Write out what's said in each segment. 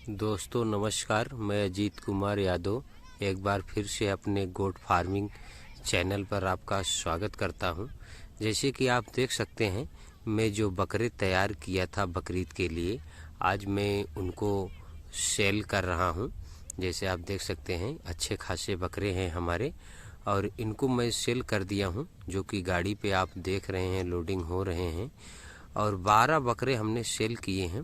दोस्तों नमस्कार, मैं अजीत कुमार यादव एक बार फिर से अपने गोट फार्मिंग चैनल पर आपका स्वागत करता हूं। जैसे कि आप देख सकते हैं, मैं जो बकरे तैयार किया था बकरीद के लिए, आज मैं उनको सेल कर रहा हूं। जैसे आप देख सकते हैं, अच्छे खासे बकरे हैं हमारे और इनको मैं सेल कर दिया हूं, जो कि गाड़ी पे आप देख रहे हैं लोडिंग हो रहे हैं। और 12 बकरे हमने सेल किए हैं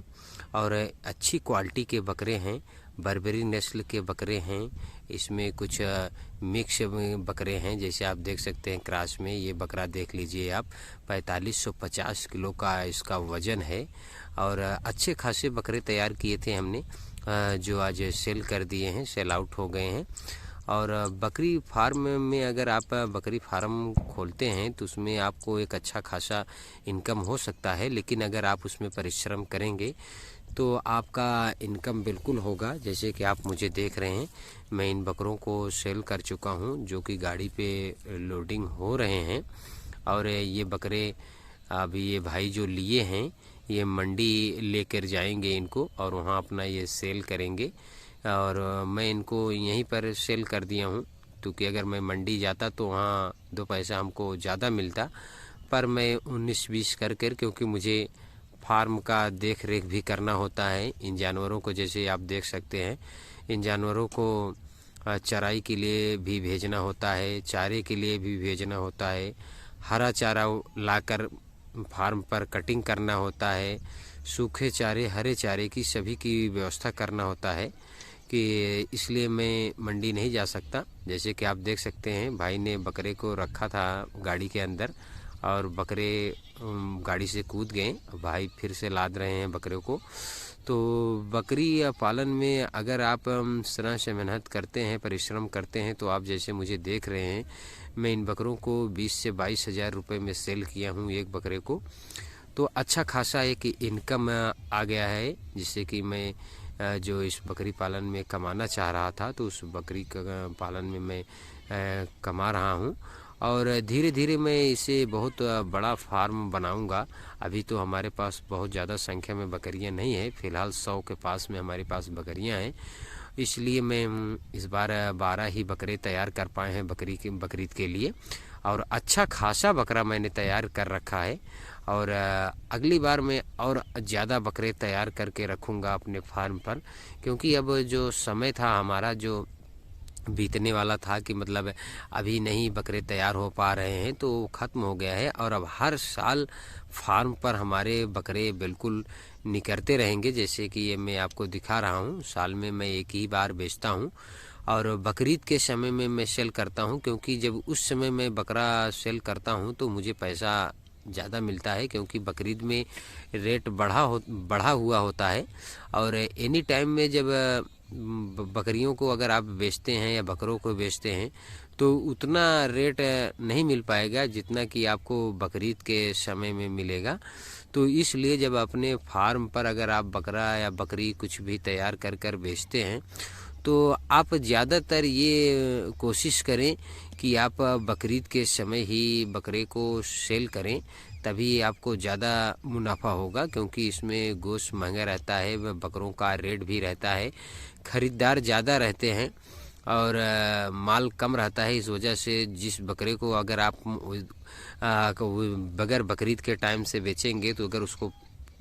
और अच्छी क्वालिटी के बकरे हैं, बर्बरी नस्ल के बकरे हैं। इसमें कुछ मिक्स बकरे हैं, जैसे आप देख सकते हैं क्रॉस में। ये बकरा देख लीजिए आप, 4550 किलो का इसका वजन है और अच्छे खासे बकरे तैयार किए थे हमने, जो आज सेल कर दिए हैं, सेल आउट हो गए हैं। और बकरी फार्म में अगर आप बकरी फार्म खोलते हैं तो उसमें आपको एक अच्छा खासा इनकम हो सकता है, लेकिन अगर आप उसमें परिश्रम करेंगे तो आपका इनकम बिल्कुल होगा। जैसे कि आप मुझे देख रहे हैं, मैं इन बकरों को सेल कर चुका हूं, जो कि गाड़ी पे लोडिंग हो रहे हैं। और ये बकरे अभी ये भाई जो लिए हैं, ये मंडी लेकर जाएंगे इनको और वहाँ अपना ये सेल करेंगे। और मैं इनको यहीं पर सेल कर दिया हूँ, क्योंकि अगर मैं मंडी जाता तो वहाँ 2 पैसा हमको ज़्यादा मिलता, पर मैं 19-20 कर क्योंकि मुझे फार्म का देख रेख भी करना होता है इन जानवरों को। जैसे आप देख सकते हैं, इन जानवरों को चराई के लिए भी भेजना होता है, चारे के लिए भी भेजना होता है, हरा चारा लाकर फार्म पर कटिंग करना होता है, सूखे चारे हरे चारे की सभी की व्यवस्था करना होता है, कि इसलिए मैं मंडी नहीं जा सकता। जैसे कि आप देख सकते हैं, भाई ने बकरे को रखा था गाड़ी के अंदर और बकरे गाड़ी से कूद गए। भाई फिर से लाद रहे हैं बकरे को। तो बकरी पालन में अगर आप तरह से मेहनत करते हैं, परिश्रम करते हैं, तो आप जैसे मुझे देख रहे हैं, मैं इन बकरों को 20 से 22 हज़ार रुपये में सेल किया हूँ एक बकरे को। तो अच्छा खासा एक इनकम आ गया है, जिससे कि मैं जो इस बकरी पालन में कमाना चाह रहा था, तो उस बकरी पालन में मैं कमा रहा हूँ। और धीरे धीरे मैं इसे बहुत बड़ा फार्म बनाऊंगा। अभी तो हमारे पास बहुत ज़्यादा संख्या में बकरियां नहीं है, फ़िलहाल 100 के पास में हमारे पास बकरियां हैं। इसलिए मैं इस बार 12 ही बकरे तैयार कर पाए हैं बकरीद के लिए, और अच्छा खासा बकरा मैंने तैयार कर रखा है। और अगली बार मैं और ज़्यादा बकरे तैयार करके रखूँगा अपने फार्म पर, क्योंकि अब जो समय था हमारा जो बीतने वाला था, कि मतलब अभी नहीं बकरे तैयार हो पा रहे हैं, तो ख़त्म हो गया है। और अब हर साल फार्म पर हमारे बकरे बिल्कुल निकलते रहेंगे। जैसे कि ये मैं आपको दिखा रहा हूँ, साल में मैं एक ही बार बेचता हूँ और बकरीद के समय में मैं सेल करता हूँ, क्योंकि जब उस समय मैं बकरा सेल करता हूँ तो मुझे पैसा ज़्यादा मिलता है, क्योंकि बकरीद में रेट बढ़ा हुआ होता है। और एनी टाइम में जब बकरियों को अगर आप बेचते हैं या बकरों को बेचते हैं, तो उतना रेट नहीं मिल पाएगा जितना कि आपको बकरीद के समय में मिलेगा। तो इसलिए जब अपने फार्म पर अगर आप बकरा या बकरी कुछ भी तैयार कर बेचते हैं, तो आप ज़्यादातर ये कोशिश करें कि आप बकरीद के समय ही बकरे को सेल करें, तभी आपको ज़्यादा मुनाफा होगा। क्योंकि इसमें गोश्त महंगा रहता है, बकरों का रेट भी रहता है, ख़रीदार ज़्यादा रहते हैं और माल कम रहता है। इस वजह से जिस बकरे को अगर आप बगैर बकरीद के टाइम से बेचेंगे, तो अगर उसको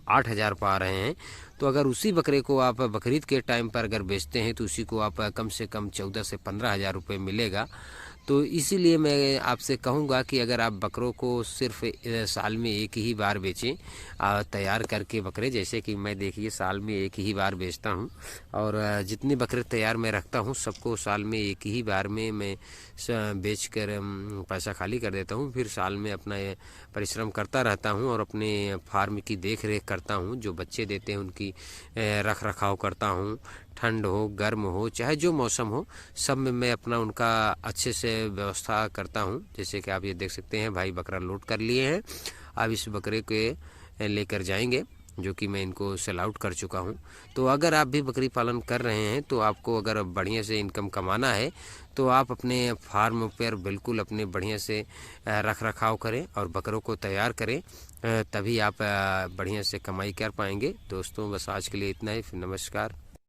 8,000 पा रहे हैं, तो अगर उसी बकरे को आप बकरीद के टाइम पर अगर बेचते हैं, तो उसी को आप कम से कम 14 से 15 हज़ार रुपये मिलेगा। तो इसीलिए मैं आपसे कहूँगा कि अगर आप बकरों को सिर्फ साल में एक ही बार बेचें, तैयार करके बकरे। जैसे कि मैं देखिए साल में एक ही बार बेचता हूँ, और जितने बकरे तैयार मैं रखता हूँ सबको साल में एक ही बार में मैं बेच कर पैसा खाली कर देता हूँ। फिर साल में अपना परिश्रम करता रहता हूँ और अपने फार्म की देख रेख करता हूँ। जो बच्चे देते हैं उनकी रख रखाव करता हूँ, ठंड हो गर्म हो चाहे जो मौसम हो, सब में मैं अपना उनका अच्छे से व्यवस्था करता हूँ। जैसे कि आप ये देख सकते हैं, भाई बकरा लोड कर लिए हैं, अब इस बकरे के लेकर जाएंगे, जो कि मैं इनको सेल आउट कर चुका हूँ। तो अगर आप भी बकरी पालन कर रहे हैं, तो आपको अगर बढ़िया से इनकम कमाना है, तो आप अपने फार्म पर बिल्कुल अपने बढ़िया से रख रखाव करें और बकरों को तैयार करें, तभी आप बढ़िया से कमाई कर पाएंगे। दोस्तों बस आज के लिए इतना ही, फिर नमस्कार।